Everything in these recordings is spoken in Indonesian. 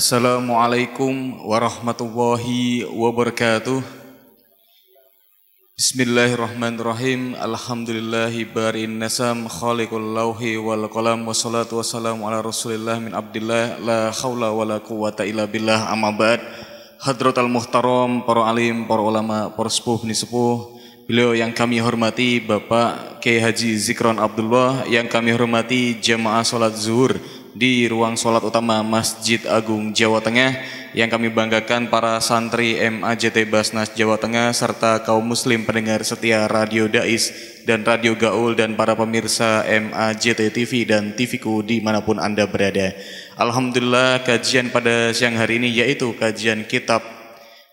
Assalamualaikum warahmatullahi wabarakatuh. Bismillahirrahmanirrahim. Alhamdulillahi barin nasam khaliqul lauhi wal qalam. Wassalatu wassalamu ala rasulillah min abdillah. La khawla wa la quwata illa billah. Amma ba'd. Hadratal muhtaram, para alim, para ulama, para sepuh, bini sepuh, beliau yang kami hormati Bapak Kiai Haji Zikron Abdullah, yang kami hormati jamaah sholat zuhur di ruang sholat utama Masjid Agung Jawa Tengah, yang kami banggakan para santri MAJT Basnas Jawa Tengah serta kaum muslim pendengar setia Radio Dais dan Radio Gaul dan para pemirsa MAJT TV dan TVku dimanapun Anda berada. Alhamdulillah, kajian pada siang hari ini yaitu kajian kitab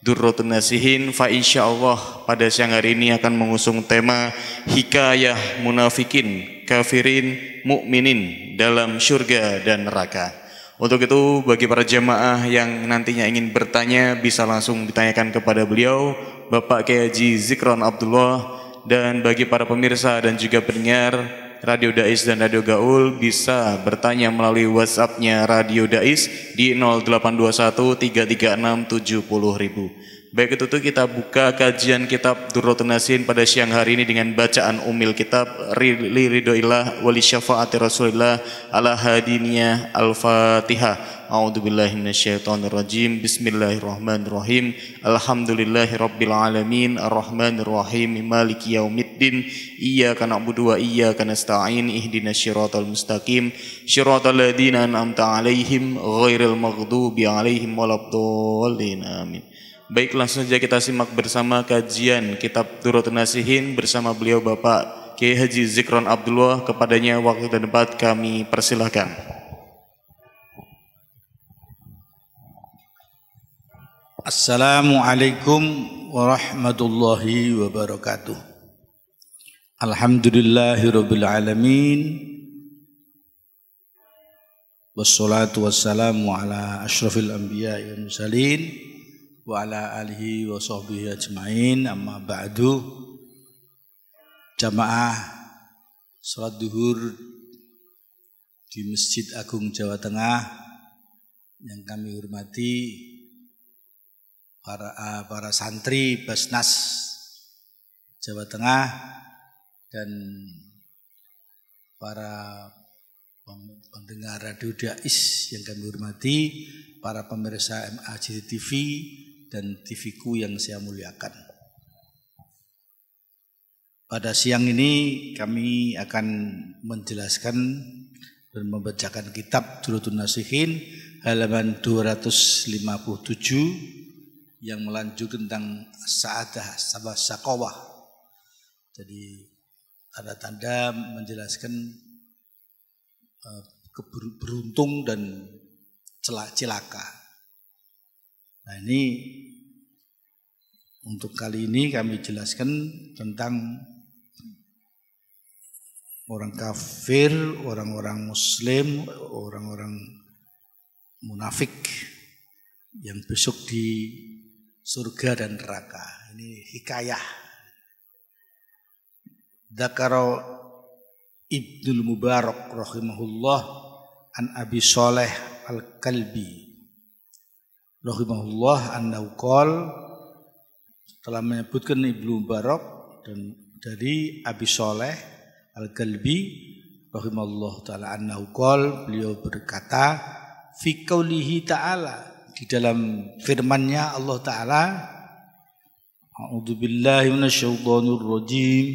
Durratun Nasihin. Fa insyaallah pada siang hari ini akan mengusung tema hikayah munafikin, kafirin, mukminin dalam surga dan neraka. Untuk itu bagi para jemaah yang nantinya ingin bertanya bisa langsung ditanyakan kepada beliau Bapak Kiai Haji Zikron Abdullah, dan bagi para pemirsa dan juga pendengar Radio Dais dan Radio Gaul bisa bertanya melalui WhatsApp-nya Radio Dais di 0821 336 70.000. Baik, itu tuh kita buka kajian kitab Durratun Nasihin pada siang hari ini dengan bacaan umil kitab li ridhoillah wali syafaati Rasulillah ala hadiniyah al-Fatihah. A'udzubillahi minasyaitonirrajim. Bismillahirrahmanirrahim. Alhamdulillahirabbil alamin arrahmanirrahim maliki yaumiddin. Iyyaka na'budu wa iyyaka nasta'in. Ihdinasyiratal mustaqim. Shiratal ladzina an'amta 'alaihim ghairil maghdubi 'alaihim waladdallin. Amin. Baik, langsung saja kita simak bersama kajian kitab Durratun Nasihin bersama beliau Bapak Kiai Haji Zikron Abdullah. Kepadanya waktu dan tempat kami persilahkan. Assalamualaikum warahmatullahi wabarakatuh. Alhamdulillahirabbil alamin. Wassalatu wassalamu ala asyrafil anbiya'i wal mursalin wa ala alihi wa sahbihi ajmain. Amma ba'du. Jamaah salat zuhur di Masjid Agung Jawa Tengah yang kami hormati, para santri Basnas Jawa Tengah dan para pendengar Radio Dais yang kami hormati, para pemirsa MAJT TV dan TVku yang saya muliakan. Pada siang ini kami akan menjelaskan dan membacakan kitab Durratun Nasihin halaman 257 yang melanjut tentang sa'adah sama sakawah. Jadi tanda-tanda menjelaskan beruntung dan celaka. Nah, ini untuk kali ini kami jelaskan tentang orang kafir, orang-orang muslim, orang-orang munafik yang besok di surga dan neraka. Ini hikayah. Dzakara Ibnul Mubarak rahimahullah an Abi Shalih Al-Kalbi rahimahullah annahu qala, telah menyebutkan Ibnu Mubarak dan dari Abi Shalih Al-Kalbi rahimahullah taala annahu qala, beliau berkata fi qaulihi ta'ala, di dalam firman-Nya Allah Ta'ala, A'udzubillahi minasyaitonir rajim.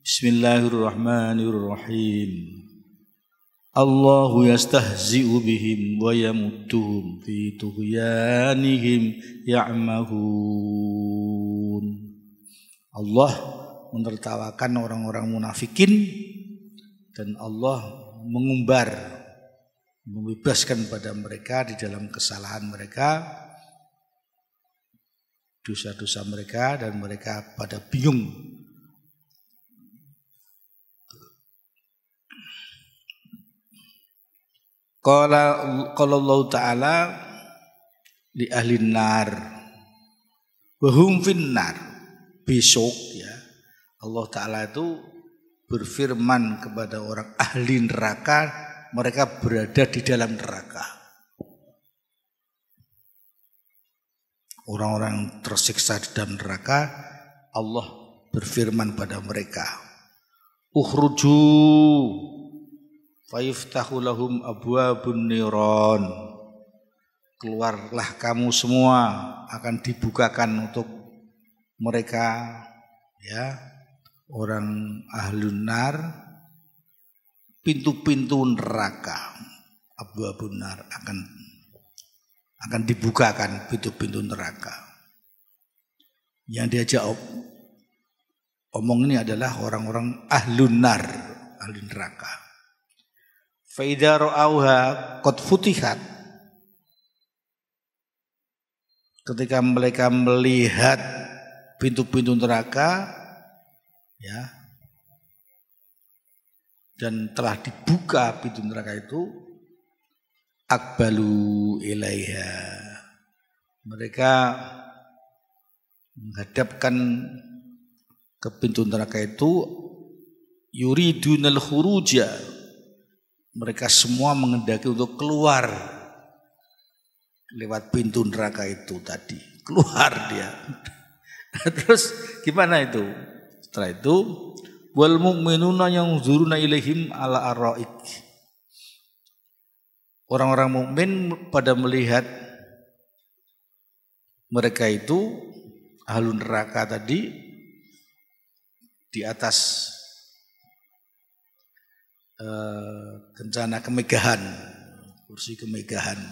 Bismillahirrahmanirrahim. Allahu yastahzi'u bihim wa yamudduhum fi tughyanihim ya'mahun. Allah menertawakan orang-orang munafikin dan Allah mengumbar, membebaskan pada mereka di dalam kesalahan mereka, dosa-dosa mereka, dan mereka pada bingung. Qala Allah Ta'ala li ahli nar wa hum finnar. Besok ya Allah Ta'ala itu berfirman kepada orang ahli neraka, mereka berada di dalam neraka. orang-orang tersiksa di dalam neraka, Allah berfirman pada mereka, ukhruju fayuftahu lahum abwabun niron. Keluarlah kamu semua, akan dibukakan untuk mereka, ya, orang ahlun nar, pintu-pintu neraka. Abwabun nar akan dibukakan pintu-pintu neraka. Yang diajak omong ini adalah orang-orang ahlun nar, ahli neraka. Fa idza ra'auha qad futihat. Ketika mereka melihat pintu-pintu neraka, ya, dan telah dibuka pintu neraka itu, aqbalu ilaiha. Mereka menghadapkan ke pintu neraka itu, yuridunal khuruja. Mereka semua mengendaki untuk keluar lewat pintu neraka itu tadi. Keluar dia. Terus gimana itu? Setelah itu, wal mu'minuna yanzuruna ilaihim ala araik. Orang-orang mukmin pada melihat mereka itu ahlun neraka tadi di atas kencana kemegahan, kursi kemegahan.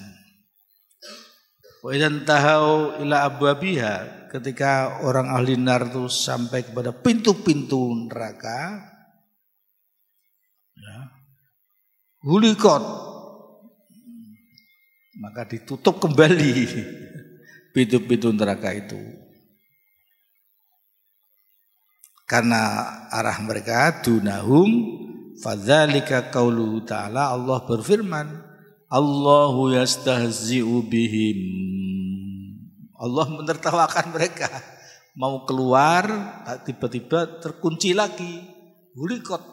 Wa idzan tahau ila abwabiha, ketika orang ahli nar itu sampai kepada pintu-pintu neraka, ya, hulikot, maka ditutup kembali pintu-pintu neraka itu. Karena arah mereka dunahum, fadzalika qauluhu ta'ala, Allah berfirman, Allahu yastahzi'u bihim. Allah menertawakan mereka. Mau keluar, tiba-tiba terkunci lagi. Hulikot.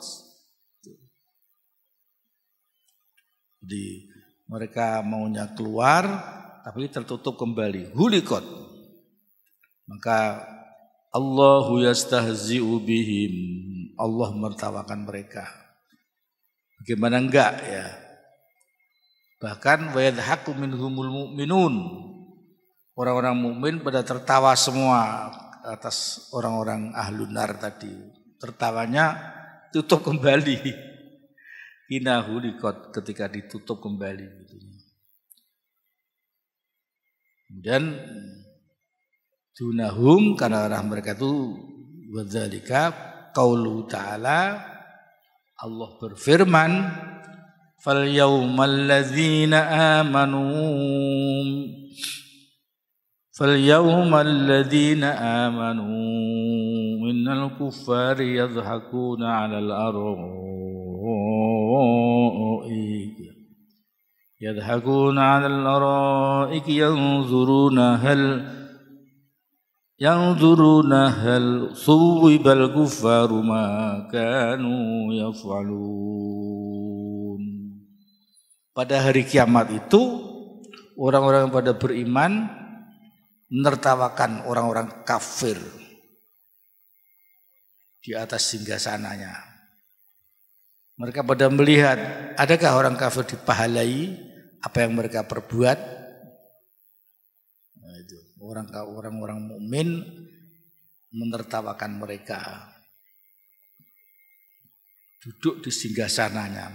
Jadi mereka maunya keluar, tapi tertutup kembali. Hulikot. Maka Allahu yastahzi'u bihim. Allah menertawakan mereka. Bagaimana enggak, ya? Bahkan wa yadhaku minhumul mu'minun. Orang-orang mukmin pada tertawa semua atas orang-orang ahlun nar tadi. Tertawanya tutup kembali. Inahu likot, ketika ditutup kembali gitu. Kemudian dunahum, karena arah mereka itu wadzalika qaulu ta'ala, Allah berfirman, fal yaumal ladzina amanu minal kuffari yadhakuna 'alal araik yanzuruna hal suwibal kuffaru ma kanu yaf'alun. Pada hari kiamat itu orang-orang yang pada beriman menertawakan orang-orang kafir di atas singgasananya. Mereka pada melihat, adakah orang kafir dipahalai apa yang mereka perbuat? Nah, itu orang-orang mukmin menertawakan mereka, duduk di singgasananya,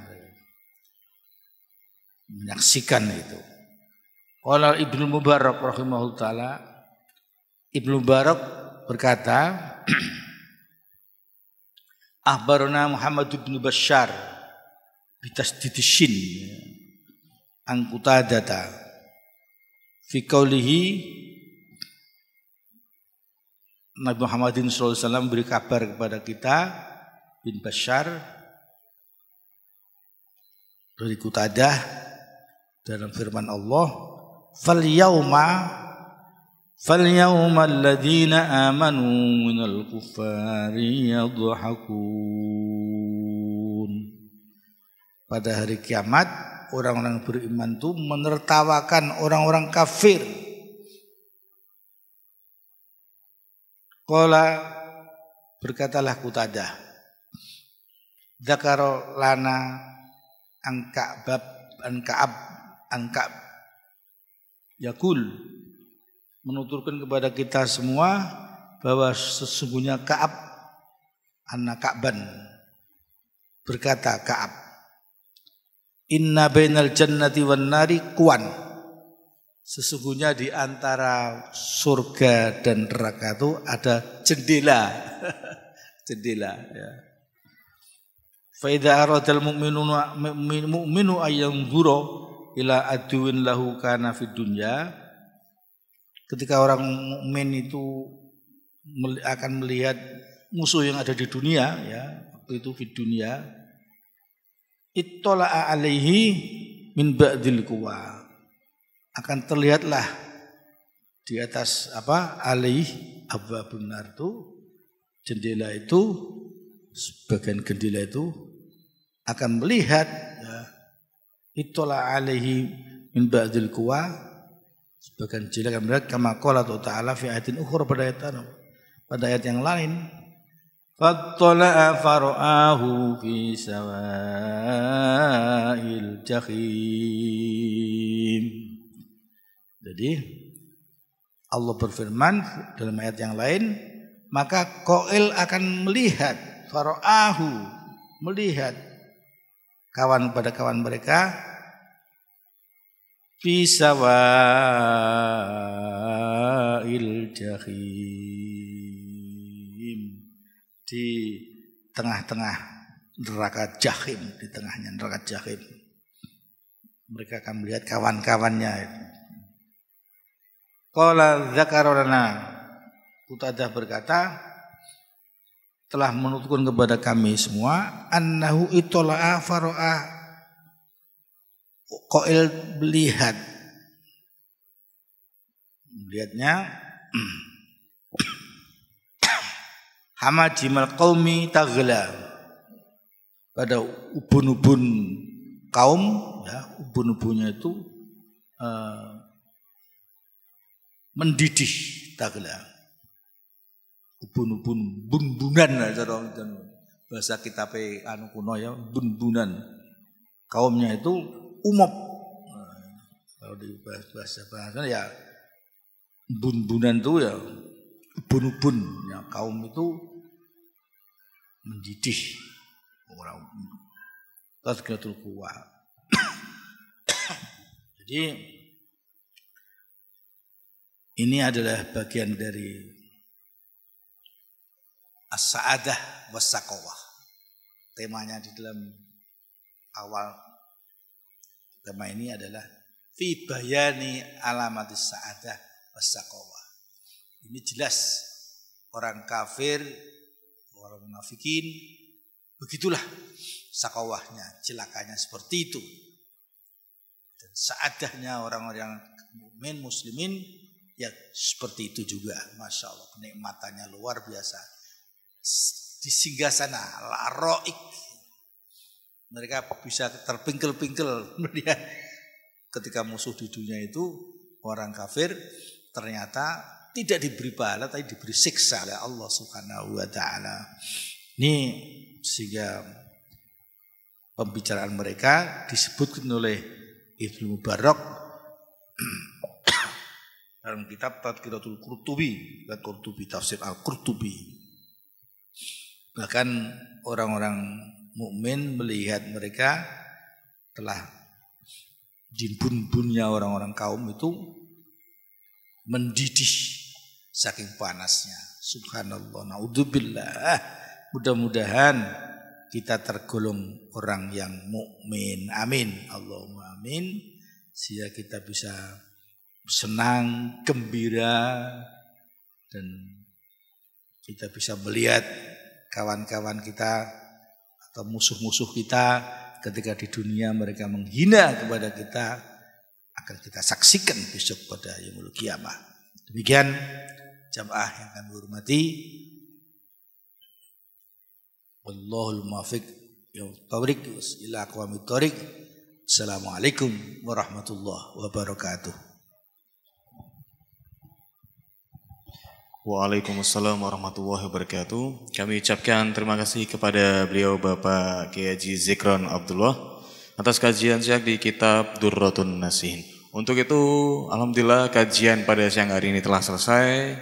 menyaksikan itu. Qala Ibnu Mubarak rahimahullah taala, Ibnu Mubarak berkata, akhbarana Muhammad bin Bashar bitasdidishin an Qutadata fi qaulihi, Nabi Muhammadin sallallahu alaihi wasallam beri kabar kepada kita bin Bashar dari Qutadah dalam firman Allah, fal yawma alladhina amanu minal kuffari yadhakun. Pada hari kiamat orang-orang beriman itu menertawakan orang-orang kafir. Qala berkatalah Qutadah, dzakara lana an Ka'ab Yakul, menuturkan kepada kita semua bahwa sesungguhnya Ka'ab anak Ka'ban berkata, Ka'ab, inna bainal jannati wan nari kuwan, sesungguhnya di antara surga dan neraka itu ada jendela. Jendela, ya. Fa idza aradal mu'minu ayyanzura ila aduwin lahu kana fid dunya, ketika orang mukmin itu akan melihat musuh yang ada di dunia, ya, waktu itu fid dunya, ittala'a alaihi min ba'dil quwa, akan terlihatlah di atas alaih abwabun nar itu, jendela itu, sebagian jendela itu akan melihat, ya, ittala'a alaihi min ba'dil quwa, sebagian jendela akan melihat kama qala ta'ala fi ayatin ukhra, pada ayat yang lain, fattala'a fara'ahu fi sawa'il jahim. Jadi Allah berfirman dalam ayat yang lain, maka Qail akan melihat, fara'ahu, melihat kawan pada kawan mereka, fi sawa'il jahim, di tengah-tengah neraka jahim, di tengahnya neraka jahim. Mereka akan melihat kawan-kawannya. Qala dzakarana, Qutadah berkata, telah menuturkan kepada kami semua, annahu ittala'a fara'a, Qail melihatnya hamajimal qaumi taghla, pada ubun-ubun kaum, ya, ubun-ubunnya itu mendidih, taghla, ubun-ubun, bun-bunan, bahasa kitabe anu kuno, ya, bun-bunan, kaumnya itu umop, kalau di bahasa ya bun-bunan itu, ya, ubun-ubun, ya, kaum itu mendidih, orang tazkiyatul quwa. Jadi ini adalah bagian dari as-sa'adah was-saqawah. Temanya di dalam awal tema ini adalah fi bayani alamatis sa'adah was-saqawah. Ini jelas orang kafir, orang munafikin, begitulah sakawahnya, celakanya seperti itu. Dan saadahnya orang-orang mukmin muslimin, ya seperti itu juga. Masya Allah, kenikmatannya luar biasa. Di singgasana al-araik, mereka bisa terpingkel-pingkel melihat ketika musuh di dunia itu, orang kafir ternyata tidak diberi pahala, tapi diberi siksa oleh Allah Subhanahu wa taala. Ini sehingga pembicaraan mereka disebutkan oleh Ibnu Mubarak dalam kitab Tadhkiratul Qurtubi, tafsir Al-Qurtubi. Bahkan orang-orang mukmin melihat mereka telah bun-bunnya orang-orang kaum itu mendidih saking panasnya. Subhanallah, naudzubillah. Mudah-mudahan kita tergolong orang yang mukmin. Amin. Allahumma amin. Sehingga kita bisa senang, gembira, dan kita bisa melihat kawan-kawan kita atau musuh-musuh kita ketika di dunia mereka menghina kepada kita, akan kita saksikan besok pada yaumul qiyamah. Demikian jamaah yang kami hormati. Wallahul muwaffiq ila aqwamit thoriq. Assalamualaikum warahmatullahi wabarakatuh. Waalaikumsalam warahmatullahi wabarakatuh. Kami ucapkan terima kasih kepada beliau Bapak Kiai Haji Zikron Abdullah atas kajian siang di kitab Durratun Nasihin. Untuk itu, alhamdulillah kajian pada siang hari ini telah selesai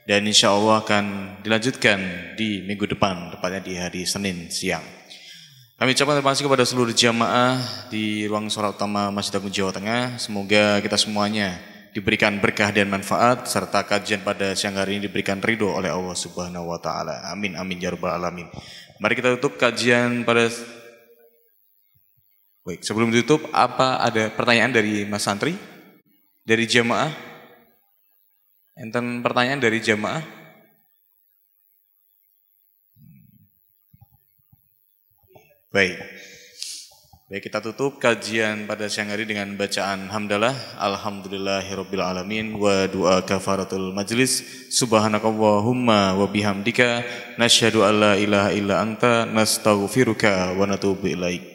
dan insya Allah akan dilanjutkan di minggu depan, tepatnya di hari Senin siang. Kami ucapkan terima kasih kepada seluruh jamaah di ruang sholat utama Masjid Agung Jawa Tengah. Semoga kita semuanya diberikan berkah dan manfaat serta kajian pada siang hari ini diberikan ridho oleh Allah Subhanahu wa taala. Amin amin ya rabbal alamin. Mari kita tutup kajian pada baik, sebelum ditutup apa ada pertanyaan dari Mas Santri? Dari jamaah? Enten pertanyaan dari jamaah? Baik. Baik, kita tutup kajian pada siang hari dengan bacaan hamdalah alhamdulillahirabbil alamin wa doa kafaratul majlis subhanakallahumma wa bihamdika nasyhadu alla ilaha illa anta nastaghfiruka wa natubu ilaik.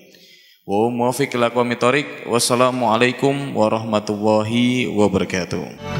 Wa muwaffiq ila aqwamit thoriq. Wassalamualaikum warahmatullahi wabarakatuh.